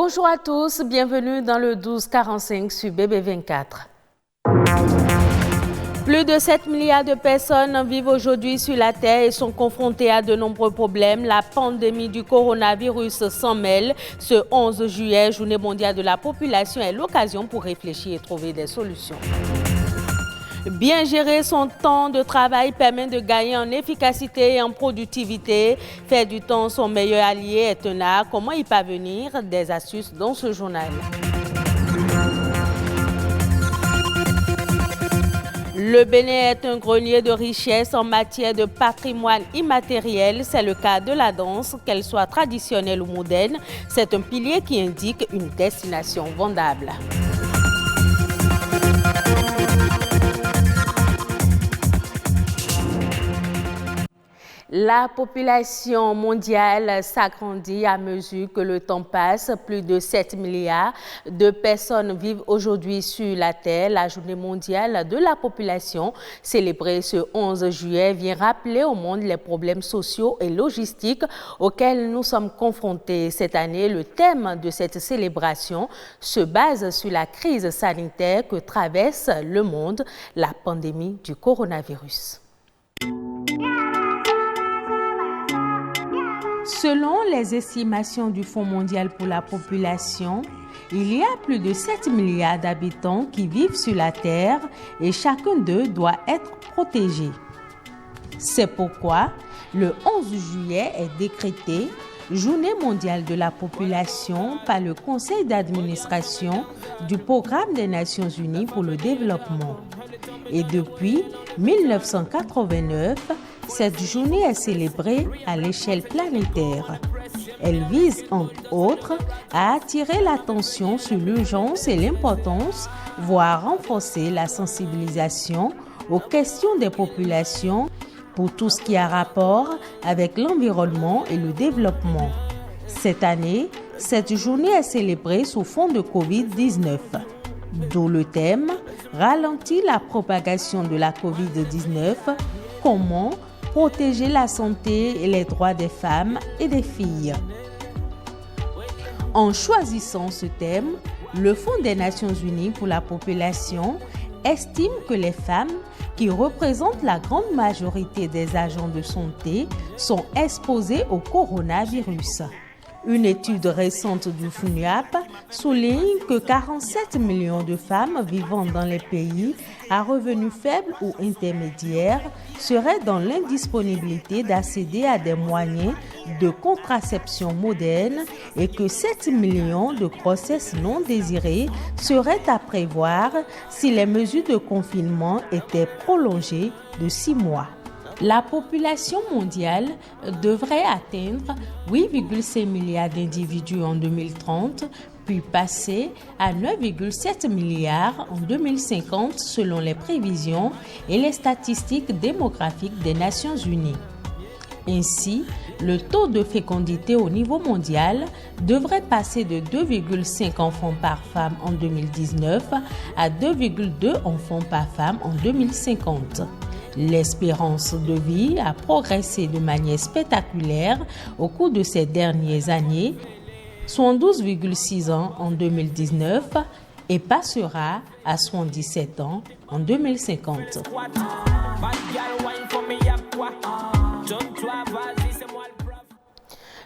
Bonjour à tous, bienvenue dans le 1245 sur BB24. Plus de 7 milliards de personnes vivent aujourd'hui sur la Terre et sont confrontées à de nombreux problèmes. La pandémie du coronavirus s'en mêle. Ce 11 juillet, Journée mondiale de la population, est l'occasion pour réfléchir et trouver des solutions. Bien gérer son temps de travail permet de gagner en efficacité et en productivité. Faire du temps son meilleur allié est un art. Comment y parvenir? Des astuces dans ce journal. Le Bénin est un grenier de richesse en matière de patrimoine immatériel. C'est le cas de la danse, qu'elle soit traditionnelle ou moderne. C'est un pilier qui indique une destination vendable. La population mondiale s'agrandit à mesure que le temps passe. Plus de 7 milliards de personnes vivent aujourd'hui sur la Terre. La journée mondiale de la population, célébrée ce 11 juillet, vient rappeler au monde les problèmes sociaux et logistiques auxquels nous sommes confrontés. Cette année, le thème de cette célébration se base sur la crise sanitaire que traverse le monde, la pandémie du coronavirus. Selon les estimations du Fonds mondial pour la population, il y a plus de 7 milliards d'habitants qui vivent sur la Terre et chacun d'eux doit être protégé. C'est pourquoi le 11 juillet est décrété Journée mondiale de la population par le Conseil d'administration du Programme des Nations Unies pour le développement. Et depuis 1989, cette journée est célébrée à l'échelle planétaire. Elle vise, entre autres, à attirer l'attention sur l'urgence et l'importance, voire renforcer la sensibilisation aux questions des populations pour tout ce qui a rapport avec l'environnement et le développement. Cette année, cette journée est célébrée sous fond de Covid-19. D'où le thème « Ralentir la propagation de la Covid-19 », comment protéger la santé et les droits des femmes et des filles. En choisissant ce thème, le Fonds des Nations Unies pour la population estime que les femmes, qui représentent la grande majorité des agents de santé, sont exposées au coronavirus. Une étude récente du FUNUAP souligne que 47 millions de femmes vivant dans les pays à revenus faibles ou intermédiaires seraient dans l'indisponibilité d'accéder à des moyens de contraception modernes et que 7 millions de grossesses non désirées seraient à prévoir si les mesures de confinement étaient prolongées de 6 mois. La population mondiale devrait atteindre 8,5 milliards d'individus en 2030, puis passer à 9,7 milliards en 2050 selon les prévisions et les statistiques démographiques des Nations Unies. Ainsi, le taux de fécondité au niveau mondial devrait passer de 2,5 enfants par femme en 2019 à 2,2 enfants par femme en 2050. L'espérance de vie a progressé de manière spectaculaire au cours de ces dernières années, soit 12,6 ans en 2019 et passera à 77 ans en 2050.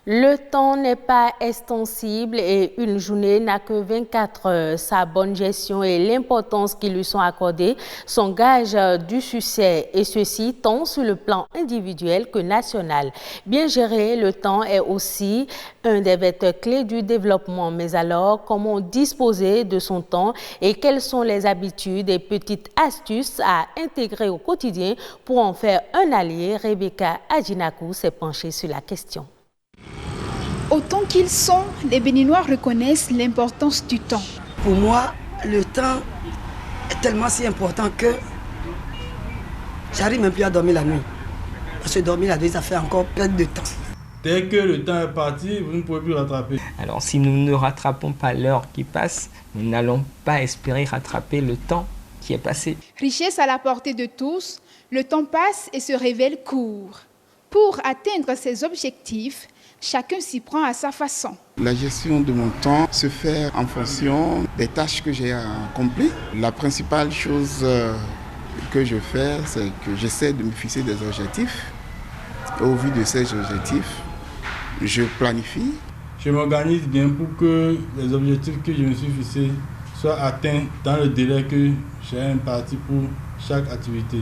Le temps n'est pas extensible et une journée n'a que 24 heures. Sa bonne gestion et l'importance qui lui sont accordées sont gages du succès, et ceci tant sur le plan individuel que national. Bien gérer le temps est aussi un des vecteurs clés du développement. Mais alors, comment disposer de son temps et quelles sont les habitudes et petites astuces à intégrer au quotidien pour en faire un allié? Rebecca Adjinakou s'est penchée sur la question. Autant qu'ils sont, les Béninois reconnaissent l'importance du temps. Pour moi, le temps est tellement si important que j'arrive même plus à dormir la nuit. Parce que dormir la nuit, ça fait encore plein de temps. Dès que le temps est parti, vous ne pouvez plus rattraper. Alors si nous ne rattrapons pas l'heure qui passe, nous n'allons pas espérer rattraper le temps qui est passé. Richesse à la portée de tous, le temps passe et se révèle court. Pour atteindre ses objectifs, chacun s'y prend à sa façon. La gestion de mon temps se fait en fonction des tâches que j'ai accomplies. La principale chose que je fais, c'est que j'essaie de me fixer des objectifs. Au vu de ces objectifs, je planifie. Je m'organise bien pour que les objectifs que je me suis fixés soient atteints dans le délai que j'ai imparti pour chaque activité.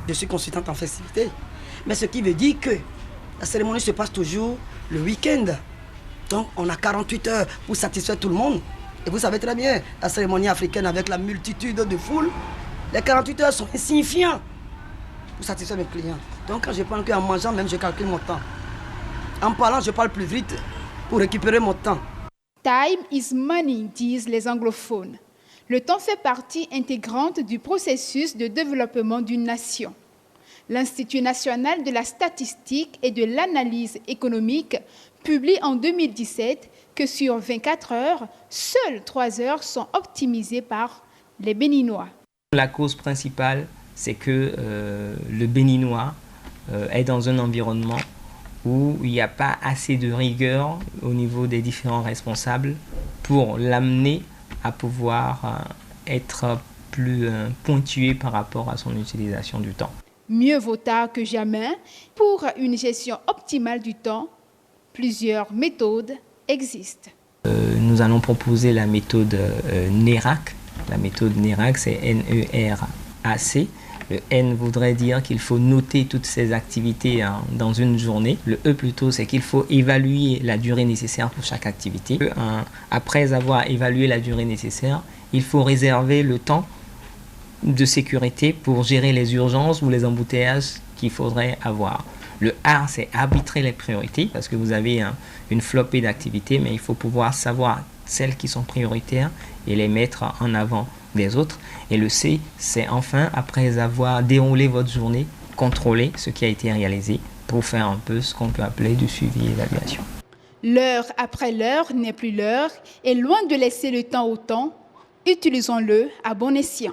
Je suis consultante en festivité, mais ce qui veut dire que la cérémonie se passe toujours le week-end. Donc on a 48 heures pour satisfaire tout le monde. Et vous savez très bien, la cérémonie africaine avec la multitude de foules, les 48 heures sont insignifiants pour satisfaire mes clients. Donc quand je parle qu'en mangeant même, je calcule mon temps. En parlant, je parle plus vite pour récupérer mon temps. Time is money, disent les anglophones. Le temps fait partie intégrante du processus de développement d'une nation. L'Institut national de la statistique et de l'analyse économique publie en 2017 que sur 24 heures, seules 3 heures sont optimisées par les Béninois. La cause principale, c'est que le Béninois est dans un environnement où il n'y a pas assez de rigueur au niveau des différents responsables pour l'amener à pouvoir être plus pointué par rapport à son utilisation du temps. Mieux vaut tard que jamais. Pour une gestion optimale du temps, plusieurs méthodes existent. Nous allons proposer la méthode NERAC. La méthode NERAC, c'est N-E-R-A-C. Le N voudrait dire qu'il faut noter toutes ces activités dans une journée. Le E plutôt, c'est qu'il faut évaluer la durée nécessaire pour chaque activité. Après avoir évalué la durée nécessaire, il faut réserver le temps de sécurité pour gérer les urgences ou les embouteillages qu'il faudrait avoir. Le R, c'est arbitrer les priorités parce que vous avez une flopée d'activités, mais il faut pouvoir savoir celles qui sont prioritaires et les mettre en avant des autres. Et le C, c'est enfin, après avoir déroulé votre journée, contrôler ce qui a été réalisé pour faire un peu ce qu'on peut appeler du suivi et évaluation. L'heure après l'heure n'est plus l'heure et loin de laisser le temps au temps, utilisons-le à bon escient.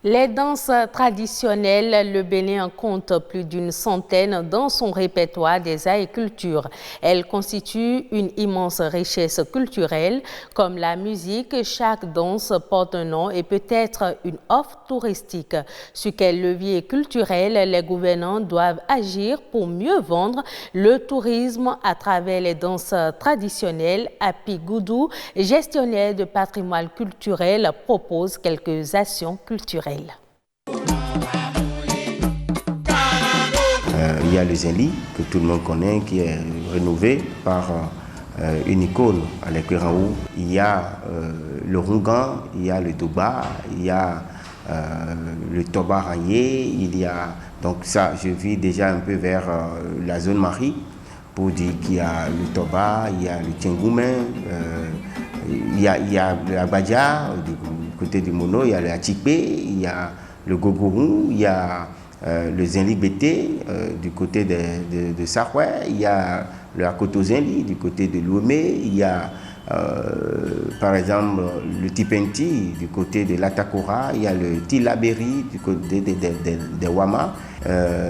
Les danses traditionnelles, le Bénin compte plus d'une centaine dans son répertoire des arts et cultures. Elles constituent une immense richesse culturelle. Comme la musique, chaque danse porte un nom et peut être une offre touristique. Sur quel levier culturel les gouvernants doivent agir pour mieux vendre le tourisme à travers les danses traditionnelles? Api Goudou, gestionnaire de patrimoine culturel, propose quelques actions culturelles. Il y a le Zenli, que tout le monde connaît, qui est rénové par une icône à l'Ekwerahou. Il y a le Rungan, il y a le Doba, il y a le Toba Rayé, il y a... Donc ça, je vis déjà un peu vers la zone Marie, pour dire qu'il y a le Toba, il y a le Tiengoumen, il y a le Abadja, du côté du Mono, il y a le Atchikpe, il y a le Gogourou, il y a le Zenli Bété du côté de Sahoué, il y a le Akoto Zenli du côté de Lomé, il y a par exemple le Tipenti du côté de l'Atakora, il y a le Tilaberi du côté de Wama,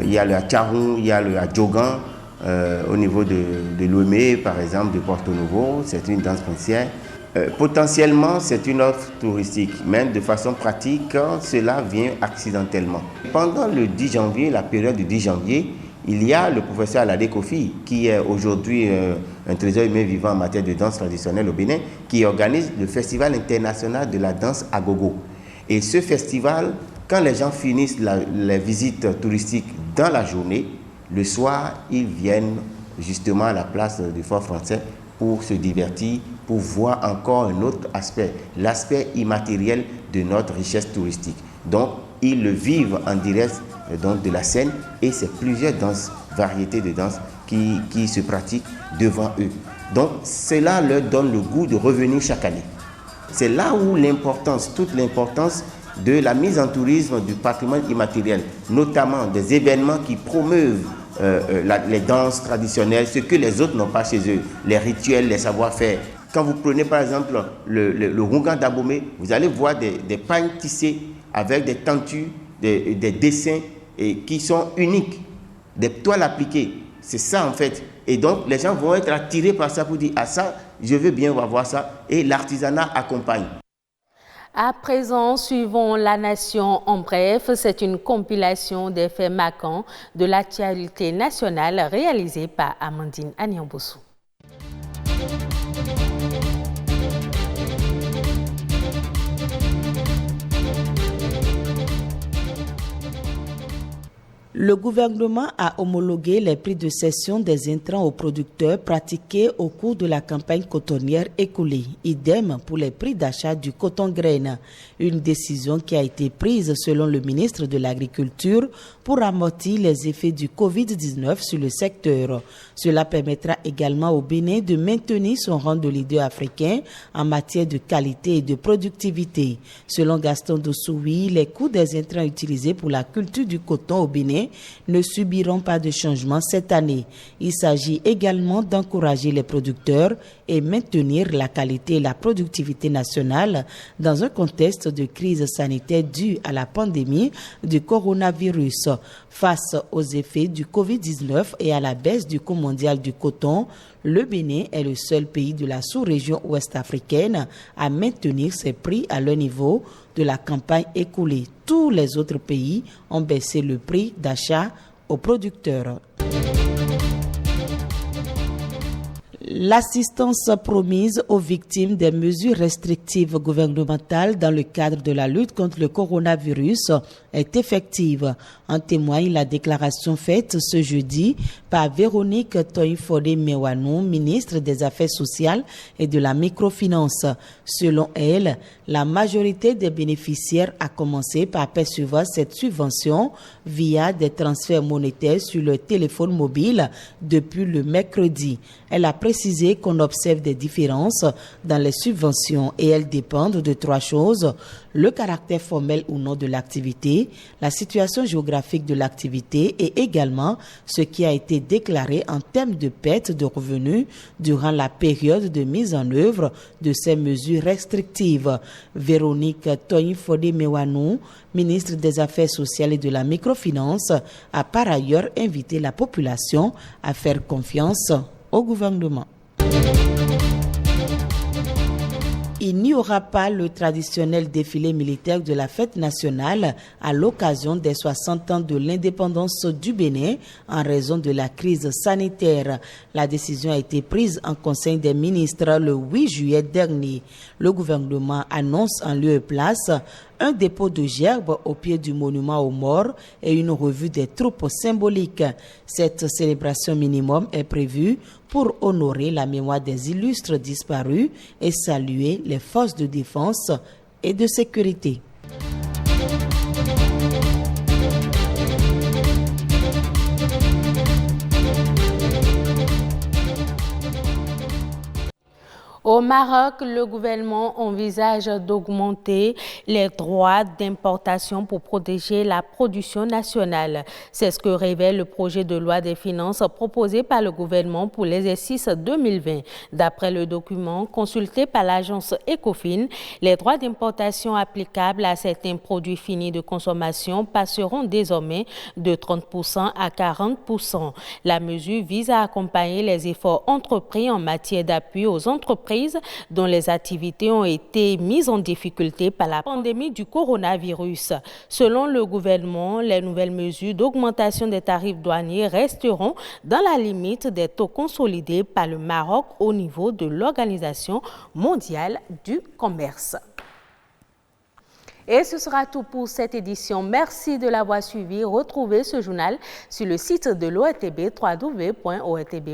il y a le Atcharoun, il y a le Adjogan au niveau de Lomé, par exemple, de Porto Novo, c'est une danse princière. Potentiellement, c'est une offre touristique, mais de façon pratique, cela vient accidentellement. Pendant le 10 janvier, la période du 10 janvier, il y a le professeur Alade Kofi, qui est aujourd'hui un trésor humain vivant en matière de danse traditionnelle au Bénin, qui organise le Festival international de la danse à gogo. Et ce festival, quand les gens finissent les visites touristiques dans la journée, le soir, ils viennent justement à la place du Fort Français pour se divertir, pour voir encore un autre aspect, l'aspect immatériel de notre richesse touristique. Donc, ils le vivent en direct donc, de la scène et c'est plusieurs danses, variétés de danses qui se pratiquent devant eux. Donc, cela leur donne le goût de revenir chaque année. C'est là où l'importance, toute l'importance de la mise en tourisme du patrimoine immatériel, notamment des événements qui promeuvent les danses traditionnelles, ce que les autres n'ont pas chez eux, les rituels, les savoir-faire. Quand vous prenez par exemple le Rungan d'Abomey, vous allez voir des pagnes tissées avec des tentures, des dessins qui sont uniques, des toiles appliquées. C'est ça en fait Et donc, les gens vont être attirés par ça pour dire, ah ça, je veux bien voir ça. Et l'artisanat accompagne. À présent, suivons La Nation en bref. C'est une compilation des faits marquants de l'actualité nationale réalisée par Amandine Anyambossou. Le gouvernement a homologué les prix de cession des intrants aux producteurs pratiqués au cours de la campagne cotonnière écoulée. Idem pour les prix d'achat du coton graine. Une décision qui a été prise selon le ministre de l'Agriculture pour amortir les effets du Covid-19 sur le secteur. Cela permettra également au Bénin de maintenir son rang de leader africain en matière de qualité et de productivité. Selon Gaston Dossoui, les coûts des intrants utilisés pour la culture du coton au Bénin ne subiront pas de changement cette année. Il s'agit également d'encourager les producteurs et maintenir la qualité et la productivité nationale dans un contexte de crise sanitaire due à la pandémie du coronavirus. Face aux effets du Covid-19 et à la baisse du coût mondial du coton, le Bénin est le seul pays de la sous-région ouest-africaine à maintenir ses prix à leur niveau de la campagne écoulée. Tous les autres pays ont baissé le prix d'achat aux producteurs. L'assistance promise aux victimes des mesures restrictives gouvernementales dans le cadre de la lutte contre le coronavirus est effective. En témoigne la déclaration faite ce jeudi par Véronique Toyin-Fodé-Mewanou, ministre des Affaires sociales et de la microfinance. Selon elle, la majorité des bénéficiaires a commencé par percevoir cette subvention via des transferts monétaires sur leur téléphone mobile depuis le mercredi. Elle a précisé qu'on observe des différences dans les subventions et elles dépendent de 3 choses: le caractère formel ou non de l'activité, la situation géographique de l'activité et également ce qui a été déclaré en termes de perte de revenus durant la période de mise en œuvre de ces mesures restrictives. Véronique Toyin-Fodé-Mewanou, ministre des Affaires sociales et de la microfinance, a par ailleurs invité la population à faire confiance au gouvernement. Il n'y aura pas le traditionnel défilé militaire de la fête nationale à l'occasion des 60 ans de l'indépendance du Bénin en raison de la crise sanitaire. La décision a été prise en Conseil des ministres le 8 juillet dernier. Le gouvernement annonce en lieu et place un dépôt de gerbes au pied du monument aux morts et une revue des troupes symboliques. Cette célébration minimum est prévue pour honorer la mémoire des illustres disparus et saluer les forces de défense et de sécurité. Au Maroc, le gouvernement envisage d'augmenter les droits d'importation pour protéger la production nationale. C'est ce que révèle le projet de loi des finances proposé par le gouvernement pour l'exercice 2020. D'après le document consulté par l'agence Ecofin, les droits d'importation applicables à certains produits finis de consommation passeront désormais de 30% à 40%. La mesure vise à accompagner les efforts entrepris en matière d'appui aux entreprises dont les activités ont été mises en difficulté par la pandémie du coronavirus. Selon le gouvernement, les nouvelles mesures d'augmentation des tarifs douaniers resteront dans la limite des taux consolidés par le Maroc au niveau de l'Organisation mondiale du commerce. Et ce sera tout pour cette édition. Merci de l'avoir suivi. Retrouvez ce journal sur le site de l'ORTB, www.ortb.bj.